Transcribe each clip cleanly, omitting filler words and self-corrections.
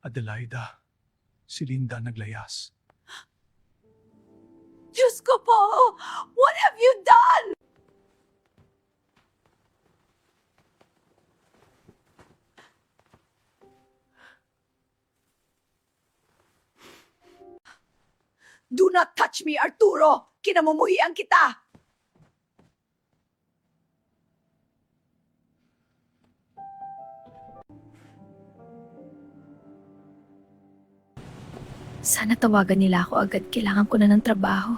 Adelaida, si Linda naglayas. Diyos ko po! What have you done? Do not touch me, Arturo! Kinamumuhian kita! Sana tawagan nila ako agad. Kailangan ko na ng trabaho.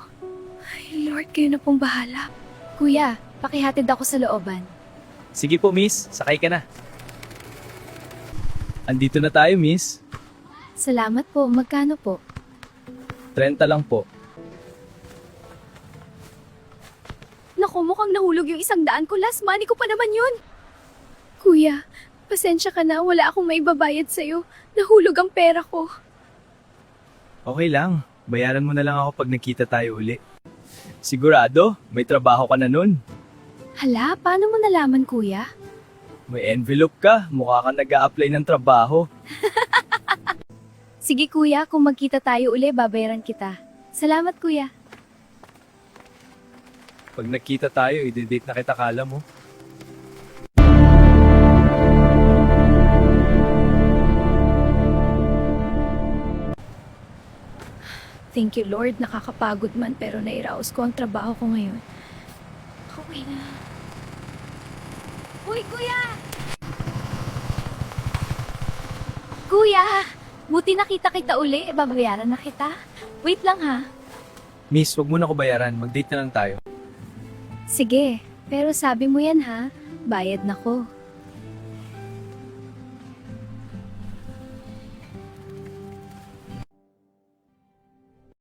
Ay, Lord, kayo na pong bahala. Kuya, pakihatid ako sa looban. Sige po, miss. Sakay ka na. Andito na tayo, miss. Salamat po. Magkano po? 30 lang po. Naku, mukhang nahulog yung 100 ko. Last money ko pa naman yun. Kuya, pasensya ka na. Wala akong maibabayad sa'yo. Nahulog ang pera ko. Okay lang. Bayaran mo na lang ako pag nakita tayo uli. Sigurado, may trabaho ka na nun. Hala, paano mo nalaman, kuya? May envelope ka. Mukha kang nag-a-apply ng trabaho. Sige kuya, kung magkita tayo uli, babayaran kita. Salamat kuya. Pag nakita tayo, i-date na kita, kala mo. Thank you Lord, nakakapagod man pero nairaos ko ang trabaho ko ngayon. Okay na. Uy kuya! Kuya! Buti nakita kita uli, babayaran na kita. Wait lang ha. Miss, wag mo na ko bayaran. Mag-date na lang tayo. Sige, pero sabi mo yan ha, bayad na ko.